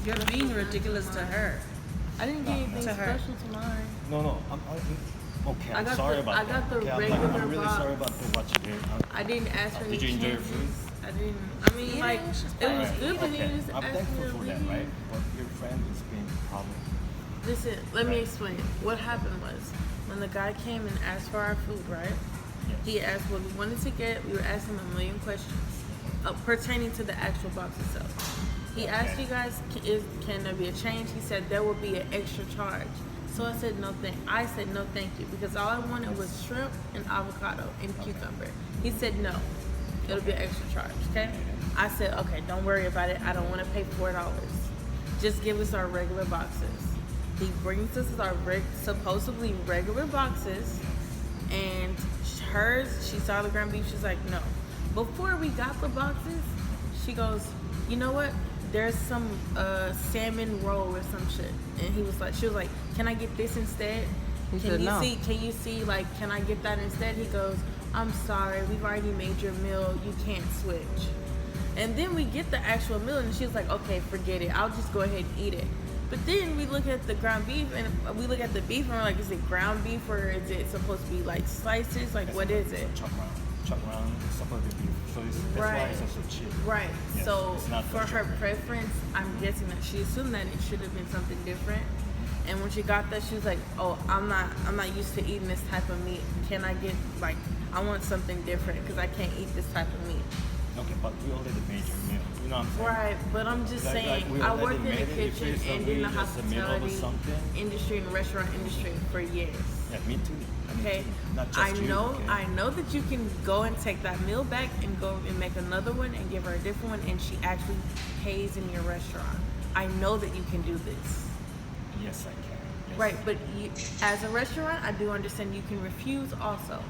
You're being ridiculous to her. I didn't get anything To her. special to mine. No. Okay, I'm sorry about that. I got the okay, regular I'm really box. sorry about what you did. I didn't ask for any Did you enjoy your changes. food? I didn't. I mean, like, it was Alright, good, but okay. you just I'm asked me thankful to for that, leave. right? But your friend is being a problem. Listen, let me Right. explain. What happened was, when the guy came and asked for our food, right? Yes. He asked what we wanted to get. We were asking him a million questions pertaining to the actual box itself. He asked you guys, can there be a change? He said there will be an extra charge. So I said no thank you, because all I wanted was shrimp and avocado and cucumber. He said no, it'll be an extra charge. Okay. I said okay, don't worry about it. I don't want to pay $4. Just give us our regular boxes. He brings us our supposedly regular boxes, and hers, she saw the ground beef. She's like, no. Before we got the boxes, she goes, you know what? There's some salmon roll or some shit, and she was like, can I get this instead? Can you see, like, can I get that instead? He goes, I'm sorry, we've already made your meal. You can't switch. And then we get the actual meal, and she was like, okay, forget it. I'll just go ahead and eat it. But then we look at the ground beef, and we look at the beef, and we're like, is it ground beef, or is it supposed to be like slices? Like, what is it? Chop round, supposed to be. So that's why it's also cheap. Right. Yes, So it's not for her sugar. preference, I'm guessing that she assumed that it should have been something different. And when she got that, she was like, "Oh, I'm not used to eating this type of meat. Can I get I want something different because I can't eat this type of meat." Okay, but we already made your meal. You know what I'm saying? Right, but I'm just saying, we I already worked in the made it. If kitchen it's and in the just a middle of hospitality something. industry and the restaurant industry for years. Yeah, me too. Okay, Not just I you, know. okay? I know that you can go and take that meal back and go and make another one and give her a different one, and she actually pays in your restaurant. I know that you can do this. Yes, I can. Yes. Right, but as a restaurant, I do understand you can refuse also.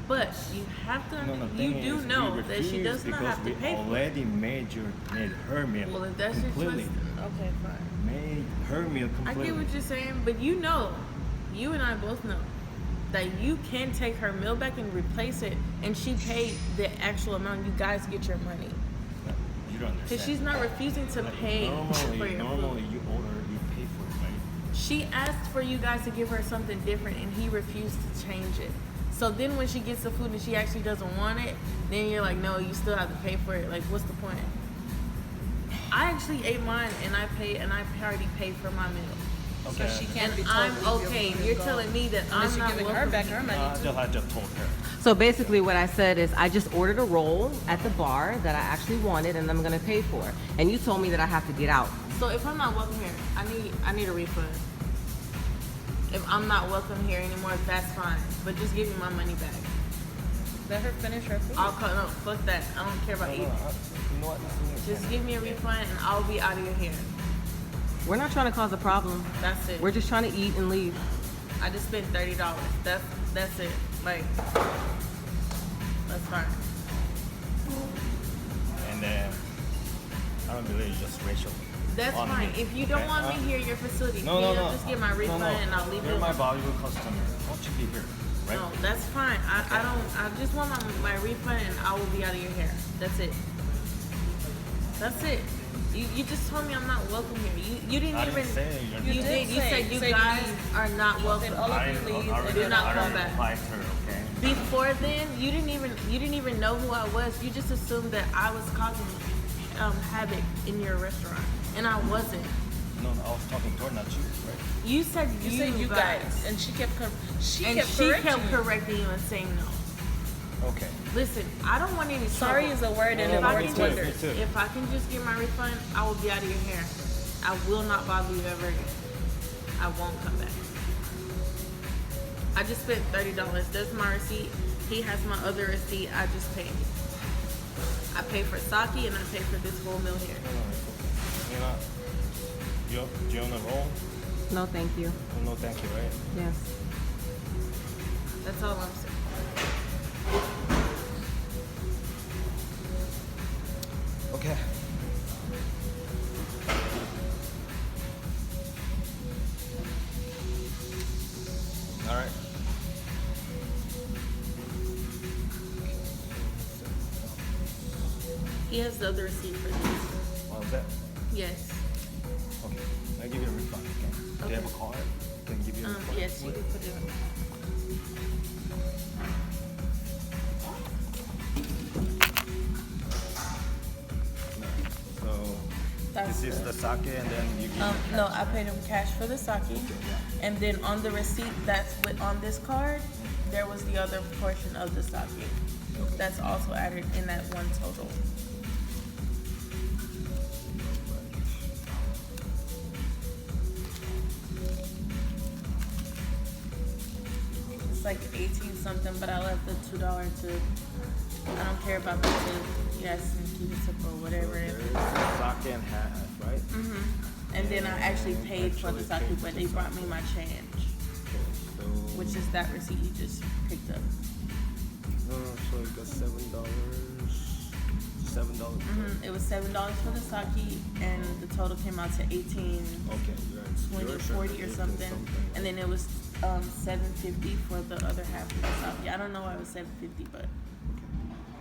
But you have to. You do know that she does not have to pay we for it. already made her meal. Well, if that's completely. your choice, okay, fine. Made her meal I completely. get what you're saying, but you and I both know that you can take her meal back and replace it, and she paid the actual amount. You guys get your money. You don't understand. Because she's not refusing to pay for your Normally, food. you order, you pay for it, right? She asked for you guys to give her something different, and he refused to change it. So then when she gets the food and she actually doesn't want it, then you're like, no, you still have to pay for it. Like, what's the point? I actually ate mine, and I already paid for my meal. Okay. So she can't be told I'm to leave your okay. food and You're go. telling me that Unless I'm you're not giving her welcome. back her money too. I just told her. So basically what I said is I just ordered a roll at the bar that I actually wanted and I'm going to pay for. And you told me that I have to get out. So if I'm not welcome here, I need a refund. If I'm not welcome here anymore, that's fine. But just give me my money back. Let her finish her food. I'll call. No, fuck that. I don't care about No, eating. you know what? Just give me a refund and I'll be out of your hair. We're not trying to cause a problem. That's it. We're just trying to eat and leave. I just spent $30. That's it. Like, that's fine. And then I don't believe just racial. That's on fine. me. If you don't Okay? want me here in your facility, No, can no, you no. just get my refund and I'll leave You're it my alone? valuable customer. Don't you be here, right? No, that's fine. I just want my refund and I will be out of your hair. That's it. That's it. You just told me I'm not welcome here. You didn't I even. didn't say you're You did. You said you Say guys leave. are not welcome. all of you leave and do not I come already back. replied to her, okay? Before then, you didn't even know who I was. You just assumed that I was causing havoc in your restaurant, and I wasn't. No, I was talking to her, not you, right? You said You said you guys, and she kept correcting you and saying no. Okay. Listen, I don't want any Sorry trouble. is a word and If it I works can just- wonders. Me too. If I can just get my refund, I will be out of your hair. I will not bother you ever again. I won't come back. I just spent $30. That's my receipt. He has my other receipt. I just paid. I paid for sake and I paid for this whole meal here. No, it's okay. You're not. Do you want a roll? No, thank you. Oh, no, thank you, right? Yes. That's all I'm saying. Okay. All right. He has the other receipt for this. What was that? Yes. Okay. I give you a refund. Okay. Do you have a card? Can give you a refund. Yes, you can put it on. No. So That's this is the- the sake, and then you give. No, I paid him cash for the sake, and then on the receipt that's on this card, there was the other portion of the sake. That's also added in that one total. It's like 18 something, but I left the $2 tip. I don't care about the tip. Yes, and keep it tip or whatever it There is. is sake and half, right? And then I actually paid for the sake, but they brought me my change, Okay. So. which is that receipt you just picked up. No, so you got $7. $7. It was $7 for the sake, and the total came out to 18, Okay, right. 20, 40 or something. And then it was $7.50 for the other half of the sake. I don't know why it was $7.50, but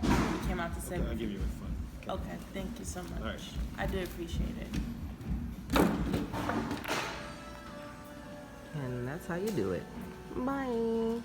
it came out to Okay, I'll give $7.50. you a refund. Okay, thank you so much. Alright. I do appreciate it. And that's how you do it. Bye.